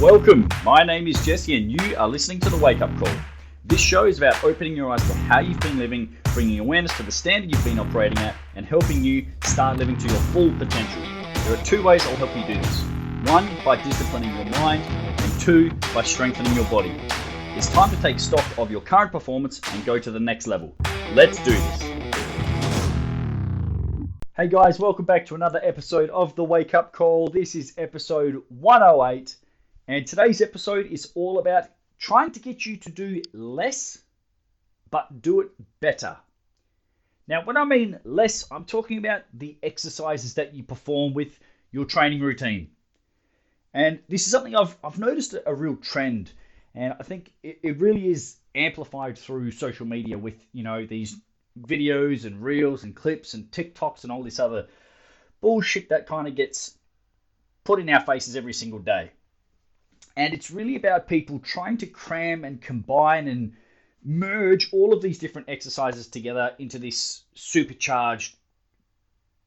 Welcome, my name is Jesse and you are listening to The Wake Up Call. This show is about opening your eyes to how you've been living, bringing awareness to the standard you've been operating at, and helping you start living to your full potential. There are two ways I'll help you do this. One, by disciplining your mind, and two, by strengthening your body. It's time to take stock of your current performance and go to the next level. Let's do this. Hey guys, welcome back to another episode of The Wake Up Call. This is episode 108. And today's episode is all about trying to get you to do less, but do it better. Now, when I mean less, I'm talking about the exercises that you perform with your training routine. And this is something I've noticed a real trend. And I think it really is amplified through social media with, these videos and reels and clips and TikToks and all this other bullshit that kind of gets put in our faces every single day. And it's really about people trying to cram and combine and merge all of these different exercises together into this supercharged,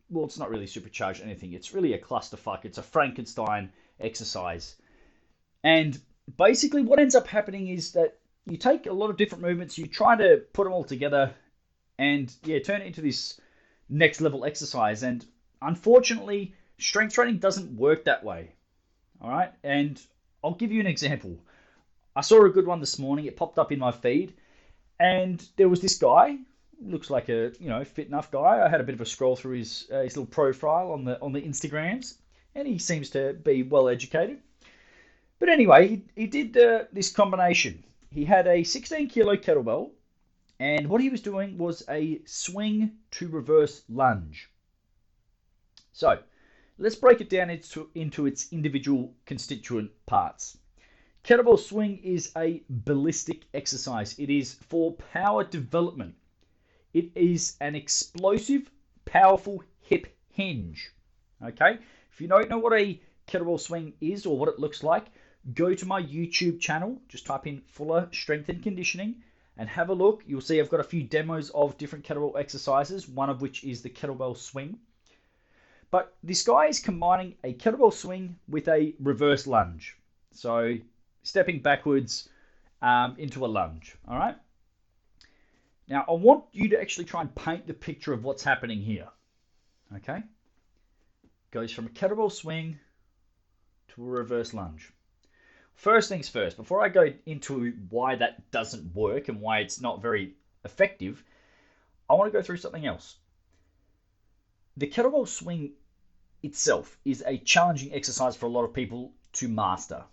well, it's not really supercharged anything. It's really a clusterfuck. It's a Frankenstein exercise. And basically what ends up happening is that you take a lot of different movements, you try to put them all together and turn it into this next level exercise. And unfortunately, strength training doesn't work that way. All right. And I'll give you an example. I saw a good one this morning. It popped up in my feed, and there was this guy. Looks like a fit enough guy. I had a bit of a scroll through his little profile on the Instagrams, and he seems to be well educated. But anyway, he did this combination. He had a 16 kilo kettlebell, and what he was doing was a swing to reverse lunge. So let's break it down into its individual constituent parts. Kettlebell swing is a ballistic exercise. It is for power development. It is an explosive, powerful hip hinge. Okay? If you don't know what a kettlebell swing is or what it looks like, go to my YouTube channel. Just type in Fulla Strength and Conditioning and have a look. You'll see I've got a few demos of different kettlebell exercises, one of which is the kettlebell swing. But this guy is combining a kettlebell swing with a reverse lunge. So stepping backwards into a lunge. All right. Now, I want you to actually try and paint the picture of what's happening here. Okay. Goes from a kettlebell swing to a reverse lunge. First things first, before I go into why that doesn't work and why it's not very effective, I want to go through something else. The kettlebell swing itself is a challenging exercise for a lot of people to master.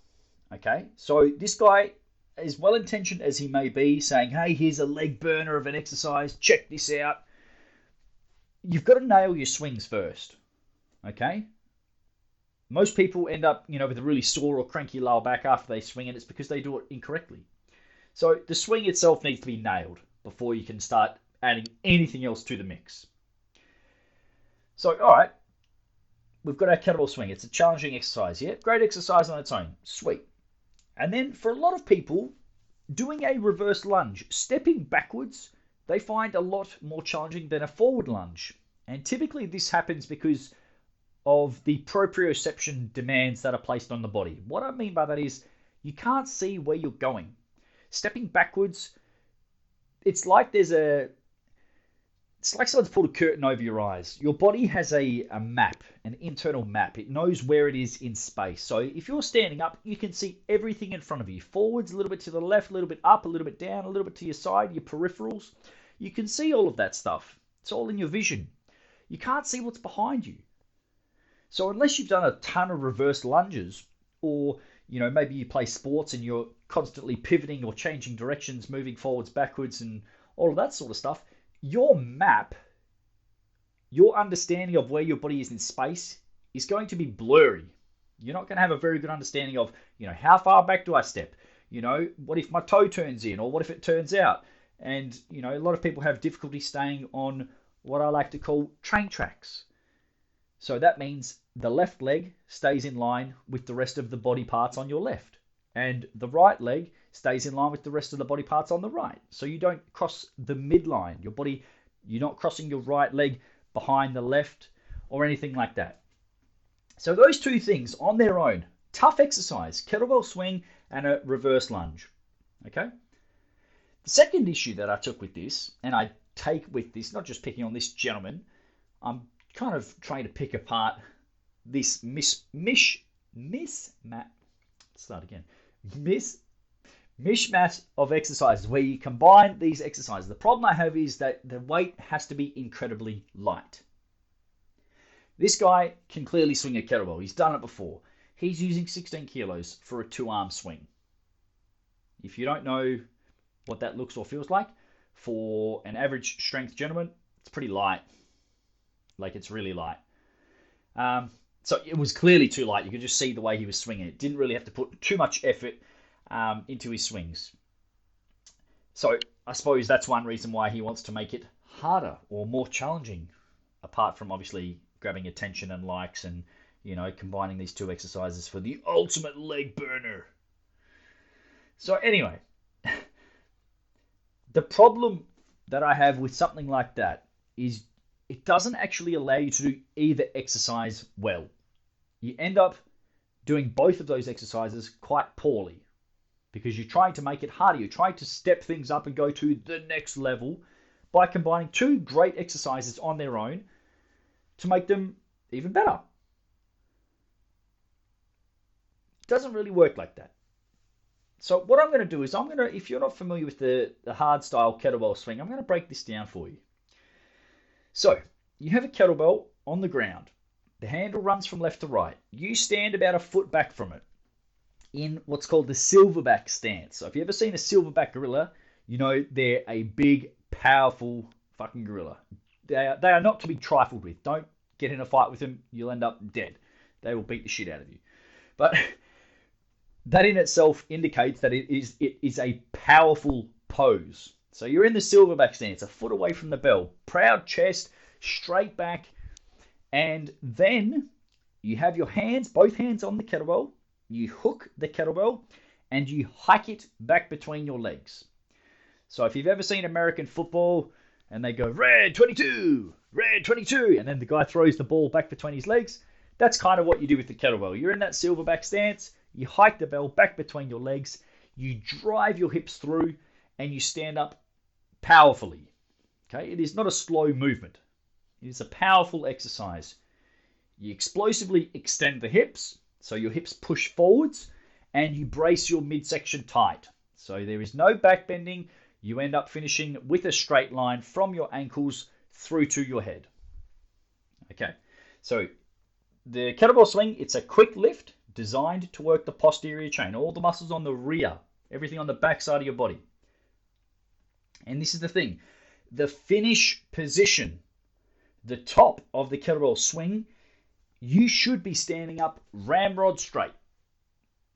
Okay, so this guy, as well-intentioned as he may be, saying, hey, here's a leg burner of an exercise, check this out. You've got to nail your swings first. Okay? Most people end up, with a really sore or cranky lower back after they swing, and it's because they do it incorrectly. So the swing itself needs to be nailed before you can start adding anything else to the mix. So, all right, we've got our kettlebell swing. It's a challenging exercise, yeah? Great exercise on its own. Sweet. And then for a lot of people, doing a reverse lunge, stepping backwards, they find a lot more challenging than a forward lunge. And typically this happens because of the proprioception demands that are placed on the body. What I mean by that is you can't see where you're going. Stepping backwards, it's like someone's pulled a curtain over your eyes. Your body has a map, an internal map. It knows where it is in space. So if you're standing up, you can see everything in front of you. Forwards, a little bit to the left, a little bit up, a little bit down, a little bit to your side, your peripherals. You can see all of that stuff. It's all in your vision. You can't see what's behind you. So unless you've done a ton of reverse lunges, or maybe you play sports and you're constantly pivoting or changing directions, moving forwards, backwards, and all of that sort of stuff, your map, your understanding of where your body is in space is going to be blurry. You're not going to have a very good understanding of, how far back do I step? What if my toe turns in, or what if it turns out? And, a lot of people have difficulty staying on what I like to call train tracks. So that means the left leg stays in line with the rest of the body parts on your left, and the right leg stays in line with the rest of the body parts on the right. So you don't cross the midline. You're not crossing your right leg behind the left or anything like that. So those two things on their own Tough exercise, kettlebell swing and a reverse lunge. Okay? The second issue that I took with this, and I take with this, not just picking on this gentleman, I'm kind of trying to pick apart this mishmash of exercises where you combine these exercises. The problem I have is that the weight has to be incredibly light. This guy can clearly swing a kettlebell. He's done it before. He's using 16 kilos for a 2-arm swing. If you don't know what that looks or feels like, for an average strength gentleman, it's pretty light. Like, it's really light. So it was clearly too light. You could just see the way he was swinging it. Didn't really have to put too much effort into his swings. So I suppose that's one reason why he wants to make it harder or more challenging, apart from obviously grabbing attention and likes and, combining these two exercises for the ultimate leg burner. So anyway, the problem that I have with something like that is it doesn't actually allow you to do either exercise well. You end up doing both of those exercises quite poorly because you're trying to make it harder. You're trying to step things up and go to the next level by combining two great exercises on their own to make them even better. It doesn't really work like that. So what I'm going to do is if you're not familiar with the hard style kettlebell swing, I'm going to break this down for you. So you have a kettlebell on the ground. The handle runs from left to right. You stand about a foot back from it in what's called the silverback stance. So if you've ever seen a silverback gorilla, you know they're a big, powerful fucking gorilla. They are not to be trifled with. Don't get in a fight with them. You'll end up dead. They will beat the shit out of you. But that in itself indicates that it is a powerful pose. So you're in the silverback stance, a foot away from the bell, proud chest, straight back, and then you have your hands, both hands on the kettlebell, you hook the kettlebell, and you hike it back between your legs. So if you've ever seen American football, and they go, red 22, and then the guy throws the ball back between his legs, that's kind of what you do with the kettlebell. You're in that silverback stance, you hike the bell back between your legs, you drive your hips through, and you stand up powerfully. Okay, it is not a slow movement. It is a powerful exercise. You explosively extend the hips, so your hips push forwards, and you brace your midsection tight. So there is no back bending. You end up finishing with a straight line from your ankles through to your head. Okay, so the kettlebell swing, it's a quick lift designed to work the posterior chain, all the muscles on the rear, everything on the back side of your body. And this is the thing, the finish position, the top of the kettlebell swing, you should be standing up ramrod straight.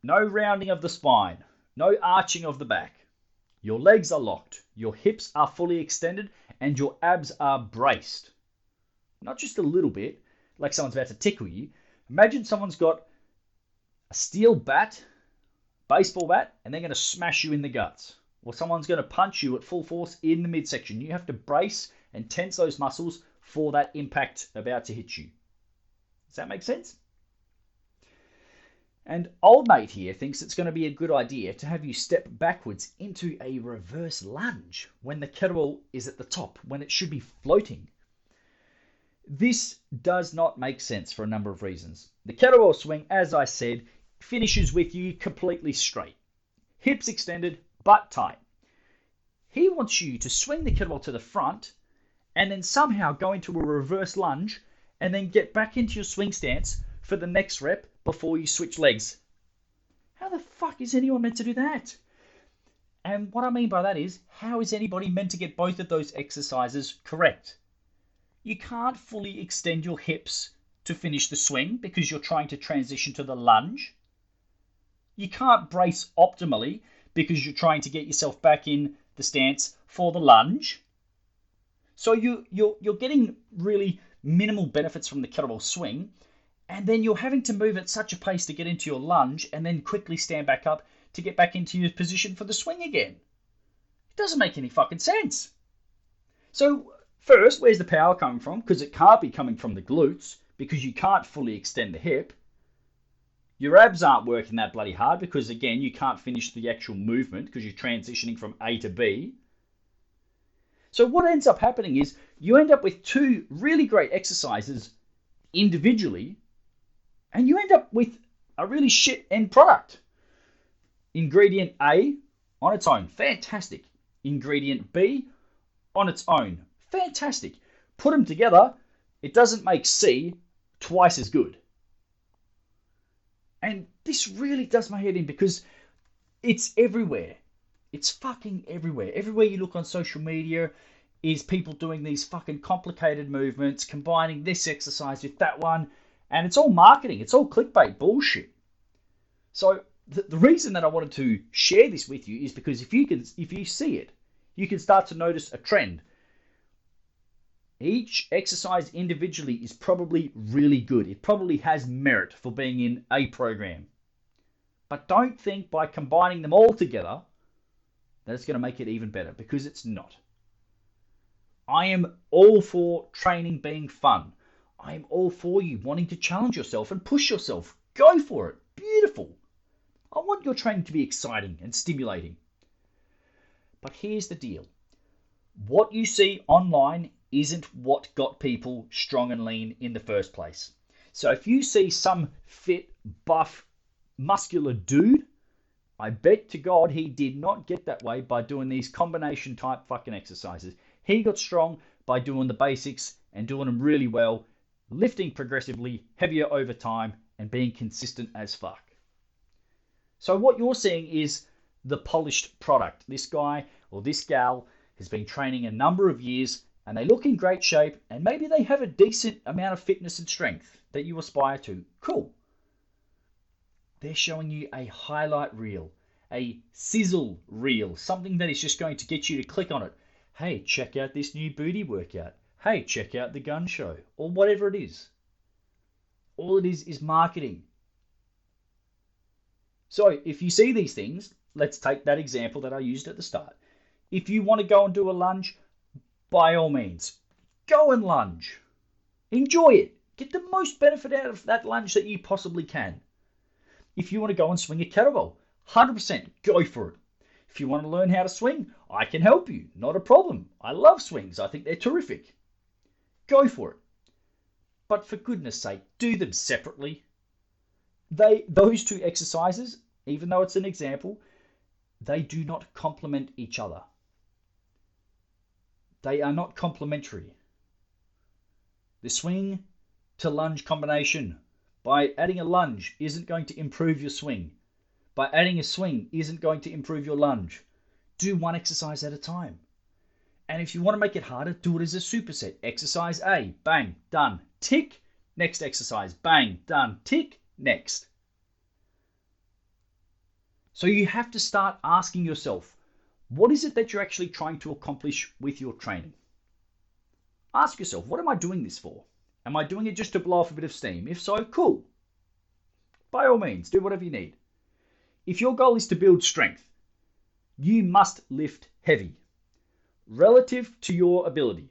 No rounding of the spine, no arching of the back. Your legs are locked, your hips are fully extended, and your abs are braced. Not just a little bit, like someone's about to tickle you. Imagine someone's got a steel bat, baseball bat, and they're going to smash you in the guts. Or someone's going to punch you at full force in the midsection. You have to brace and tense those muscles for that impact about to hit you. Does that make sense? And old mate here thinks it's going to be a good idea to have you step backwards into a reverse lunge when the kettlebell is at the top, when it should be floating. This does not make sense for a number of reasons. The kettlebell swing, as I said, finishes with you completely straight. Hips extended, butt tight. He wants you to swing the kettlebell to the front and then somehow go into a reverse lunge and then get back into your swing stance for the next rep before you switch legs. How the fuck is anyone meant to do that? And what I mean by that is, how is anybody meant to get both of those exercises correct? You can't fully extend your hips to finish the swing because you're trying to transition to the lunge. You can't brace optimally because you're trying to get yourself back in the stance for the lunge. So you're getting really minimal benefits from the kettlebell swing, and then you're having to move at such a pace to get into your lunge and then quickly stand back up to get back into your position for the swing again. It doesn't make any fucking sense. So first, where's the power coming from? Because it can't be coming from the glutes because you can't fully extend the hip. Your abs aren't working that bloody hard because, again, you can't finish the actual movement because you're transitioning from A to B. So what ends up happening is you end up with two really great exercises individually, and you end up with a really shit end product. Ingredient A on its own, fantastic. Ingredient B on its own, fantastic. Put them together, it doesn't make C twice as good. And this really does my head in because it's everywhere. It's fucking everywhere. Everywhere you look on social media is people doing these fucking complicated movements, combining this exercise with that one, and it's all marketing. It's all clickbait bullshit. So the reason that I wanted to share this with you is because if you see it, you can start to notice a trend. Each exercise individually is probably really good. It probably has merit for being in a program. But don't think by combining them all together that it's going to make it even better, because it's not. I am all for training being fun. I am all for you wanting to challenge yourself and push yourself. Go for it. Beautiful. I want your training to be exciting and stimulating. But here's the deal. What you see online isn't what got people strong and lean in the first place. So if you see some fit, buff, muscular dude, I bet to God he did not get that way by doing these combination type fucking exercises. He got strong by doing the basics and doing them really well, lifting progressively, heavier over time, and being consistent as fuck. So what you're seeing is the polished product. This guy or this gal has been training a number of years and they look in great shape and maybe they have a decent amount of fitness and strength that you aspire to. Cool. They're showing you a highlight reel, a sizzle reel, something that is just going to get you to click on it. Hey, check out this new booty workout. Hey, check out the gun show, or whatever it is. All it is marketing. So if you see these things, let's take that example that I used at the start. If you want to go and do a lunge, by all means, go and lunge. Enjoy it. Get the most benefit out of that lunge that you possibly can. If you want to go and swing a kettlebell, 100% go for it. If you want to learn how to swing, I can help you. Not a problem. I love swings. I think they're terrific. Go for it. But for goodness sake, do them separately. Those two exercises, even though it's an example, they do not complement each other. They are not complementary. The swing to lunge combination by adding a lunge isn't going to improve your swing. By adding a swing isn't going to improve your lunge. Do one exercise at a time. And if you want to make it harder, do it as a superset. Exercise A, bang, done, tick. Next exercise, bang, done, tick, next. So you have to start asking yourself, what is it that you're actually trying to accomplish with your training? Ask yourself, what am I doing this for? Am I doing it just to blow off a bit of steam? If so, cool. By all means, do whatever you need. If your goal is to build strength, you must lift heavy, relative to your ability.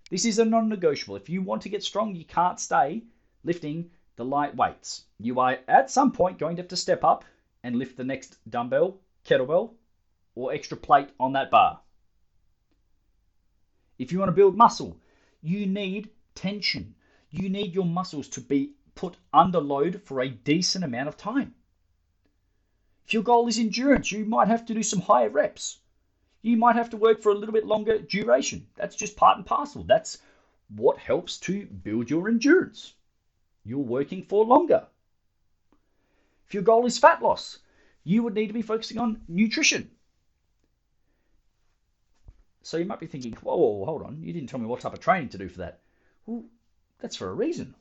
This is a non-negotiable. If you want to get strong, you can't stay lifting the light weights. You are at some point going to have to step up and lift the next dumbbell, kettlebell, or extra plate on that bar. If you want to build muscle, you need tension. You need your muscles to be put under load for a decent amount of time. If your goal is endurance, you might have to do some higher reps. You might have to work for a little bit longer duration. That's just part and parcel. That's what helps to build your endurance. You're working for longer. If your goal is fat loss, you would need to be focusing on nutrition. So you might be thinking, whoa, hold on, you didn't tell me what type of training to do for that. Well, that's for a reason.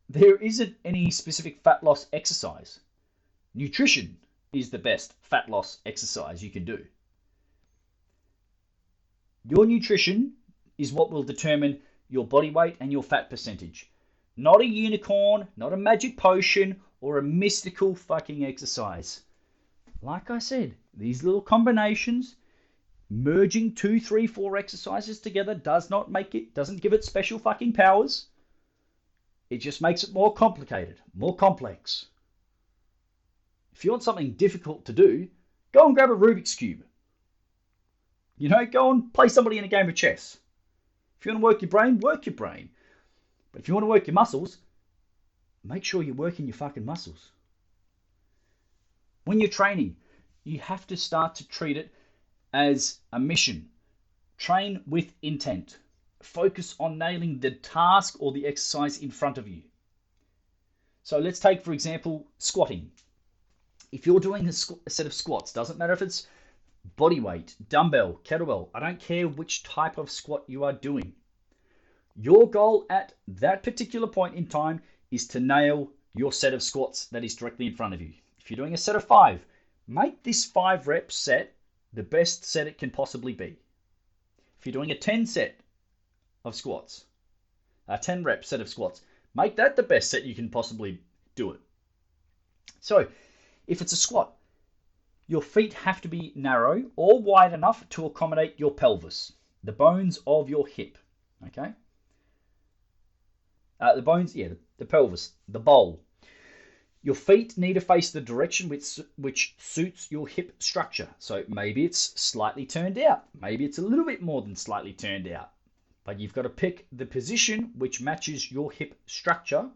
There isn't any specific fat loss exercise. Nutrition is the best fat loss exercise you can do. Your nutrition is what will determine your body weight and your fat percentage. Not a unicorn, not a magic potion, or a mystical fucking exercise. Like I said, these little combinations, merging 2, 3, 4 exercises together doesn't give it special fucking powers. It just makes it more complicated, more complex. If you want something difficult to do, go and grab a Rubik's Cube. Go and play somebody in a game of chess. If you want to work your brain, work your brain. But if you want to work your muscles, make sure you're working your fucking muscles. When you're training, you have to start to treat it as a mission. Train with intent. Focus on nailing the task or the exercise in front of you. So let's take, for example, squatting. If you're doing a set of squats, doesn't matter if it's body weight, dumbbell, kettlebell, I don't care which type of squat you are doing. Your goal at that particular point in time is to nail your set of squats that is directly in front of you. If you're doing a set of 5, make this 5 rep set the best set it can possibly be. If you're doing a 10 set of squats, a 10 rep set of squats, make that the best set you can possibly do it. So if it's a squat, your feet have to be narrow or wide enough to accommodate your pelvis, the bones of your hip, okay? The bones, the pelvis, the bowl. Your feet need to face the direction which suits your hip structure. So maybe it's slightly turned out. Maybe it's a little bit more than slightly turned out. But you've got to pick the position which matches your hip structure,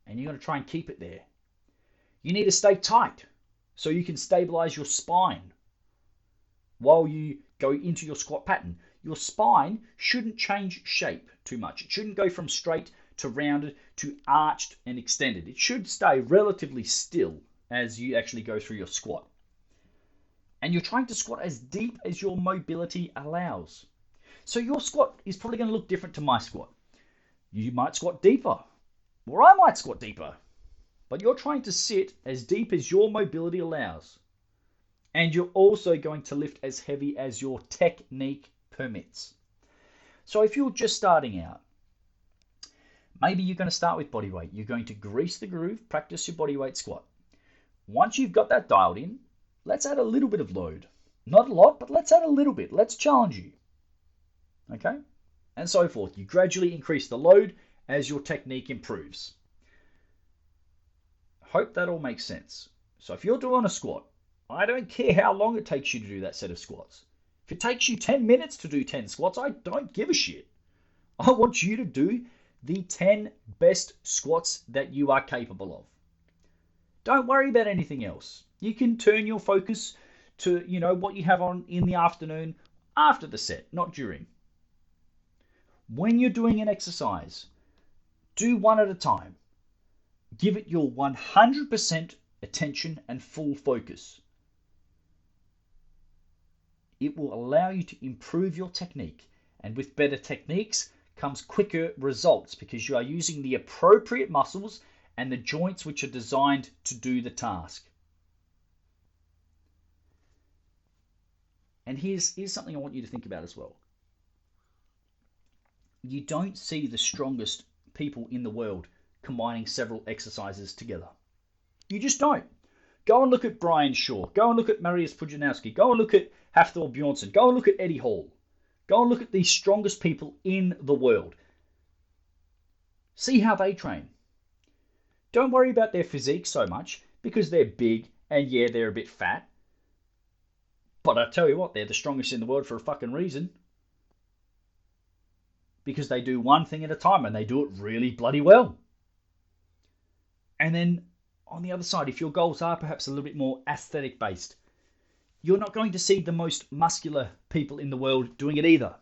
and you've got to try and keep it there. You need to stay tight so you can stabilize your spine while you go into your squat pattern. Your spine shouldn't change shape too much. It shouldn't go from straight to rounded to arched and extended. It should stay relatively still as you actually go through your squat. And you're trying to squat as deep as your mobility allows. So your squat is probably going to look different to my squat. You might squat deeper, or I might squat deeper. But you're trying to sit as deep as your mobility allows. And you're also going to lift as heavy as your technique permits. So if you're just starting out, maybe you're going to start with body weight. You're going to grease the groove, practice your body weight squat. Once you've got that dialed in, let's add a little bit of load. Not a lot, but let's add a little bit. Let's challenge you. Okay? And so forth. You gradually increase the load as your technique improves. Hope that all makes sense. So if you're doing a squat, I don't care how long it takes you to do that set of squats. If it takes you 10 minutes to do 10 squats, I don't give a shit. I want you to do the 10 best squats that you are capable of. Don't worry about anything else. You can turn your focus to, what you have on in the afternoon after the set, not during. When you're doing an exercise, do one at a time. Give it your 100% attention and full focus. It will allow you to improve your technique, and with better techniques comes quicker results because you are using the appropriate muscles and the joints which are designed to do the task. And here's something I want you to think about as well. You don't see the strongest people in the world combining several exercises together. You just don't. Go and look at Brian Shaw. Go and look at Mariusz Pudzianowski. Go and look at Hafthor Bjornsson. Go and look at Eddie Hall. Go and look at the strongest people in the world. See how they train. Don't worry about their physique so much because they're big and they're a bit fat. But I tell you what, they're the strongest in the world for a fucking reason. Because they do one thing at a time and they do it really bloody well. And then on the other side, if your goals are perhaps a little bit more aesthetic based, you're not going to see the most muscular people in the world doing it either.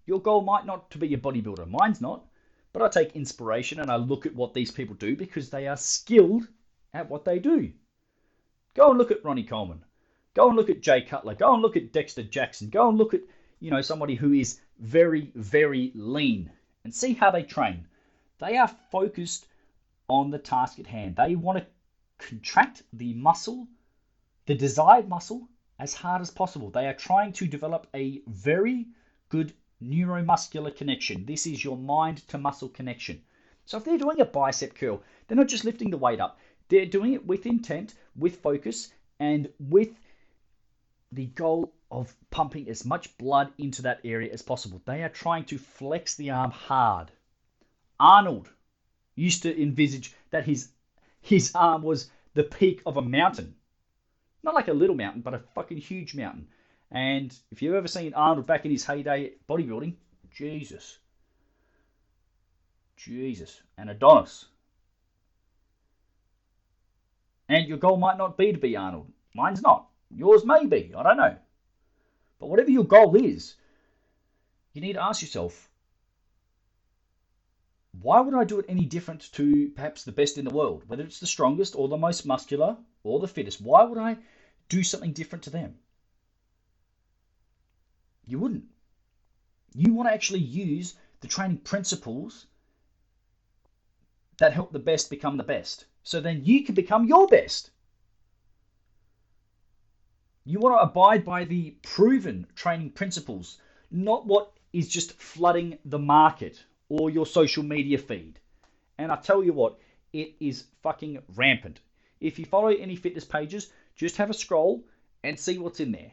Your goal might not to be a bodybuilder. Mine's not. But I take inspiration and I look at what these people do because they are skilled at what they do. Go and look at Ronnie Coleman. Go and look at Jay Cutler. Go and look at Dexter Jackson. Go and look at, somebody who is very, very lean and see how they train. They are focused on the task at hand. They want to contract the muscle, the desired muscle, as hard as possible. They are trying to develop a very good neuromuscular connection. This is your mind to muscle connection. So if they're doing a bicep curl, they're not just lifting the weight up. They're doing it with intent, with focus, and with the goal of pumping as much blood into that area as possible. They are trying to flex the arm hard. Arnold used to envisage that his arm was the peak of a mountain. Not like a little mountain, but a fucking huge mountain. And if you've ever seen Arnold back in his heyday bodybuilding, Jesus. And Adonis. And your goal might not be to be Arnold. Mine's not. Yours may be. I don't know. But whatever your goal is, you need to ask yourself, why would I do it any different to perhaps the best in the world? Whether it's the strongest or the most muscular or the fittest, why would I do something different to them? You wouldn't. You want to actually use the training principles that help the best become the best. So then you can become your best. You want to abide by the proven training principles, not what is just flooding the market or your social media feed. And I tell you what, it is fucking rampant. If you follow any fitness pages, just have a scroll and see what's in there.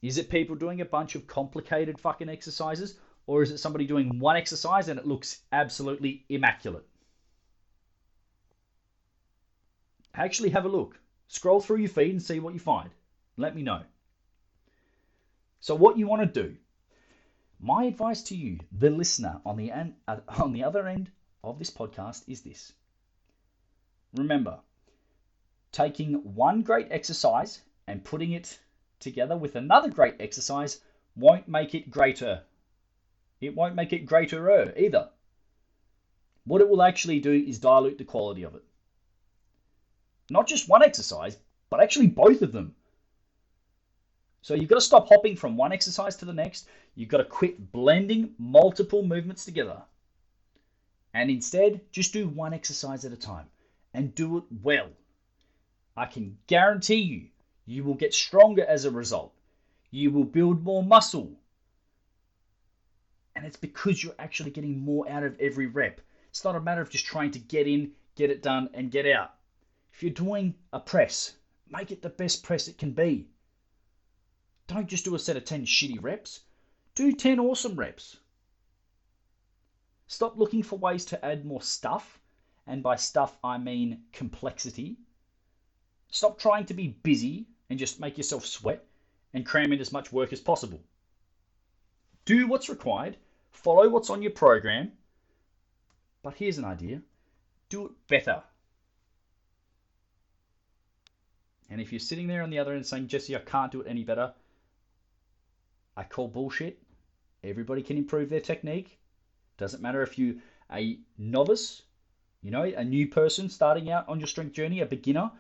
Is it people doing a bunch of complicated fucking exercises? Or is it somebody doing one exercise and it looks absolutely immaculate? Actually have a look. Scroll through your feed and see what you find. Let me know. So what you want to do, my advice to you, the listener on the other end of this podcast, is this. Remember, taking one great exercise and putting it together with another great exercise won't make it greater. It won't make it greater either. What it will actually do is dilute the quality of it. Not just one exercise, but actually both of them. So you've got to stop hopping from one exercise to the next. You've got to quit blending multiple movements together. And instead, just do one exercise at a time. And do it well. I can guarantee you, you will get stronger as a result. You will build more muscle. And it's because you're actually getting more out of every rep. It's not a matter of just trying to get in, get it done, and get out. If you're doing a press, make it the best press it can be. Don't just do a set of 10 shitty reps. Do 10 awesome reps. Stop looking for ways to add more stuff. And by stuff, I mean complexity. Stop trying to be busy and just make yourself sweat and cram in as much work as possible. Do what's required. Follow what's on your program. But here's an idea. Do it better. And if you're sitting there on the other end saying, Jesse, I can't do it any better, I call bullshit. Everybody can improve their technique. Doesn't matter if you're a novice, a new person starting out on your strength journey, a beginner,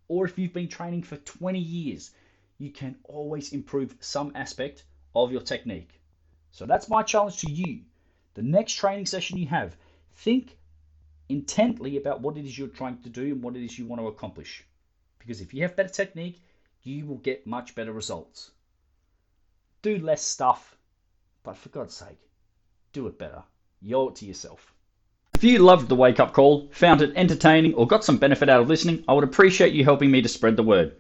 or if you've been training for 20 years, you can always improve some aspect of your technique. So that's my challenge to you. The next training session you have, think intently about what it is you're trying to do and what it is you want to accomplish. Because if you have better technique, you will get much better results. Do less stuff, but for God's sake, do it better. You owe it to yourself. If you loved the Wake Up Call, found it entertaining, or got some benefit out of listening, I would appreciate you helping me to spread the word.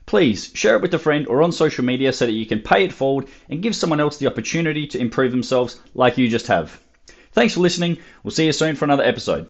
Please share it with a friend or on social media so that you can pay it forward and give someone else the opportunity to improve themselves like you just have. Thanks for listening. We'll see you soon for another episode.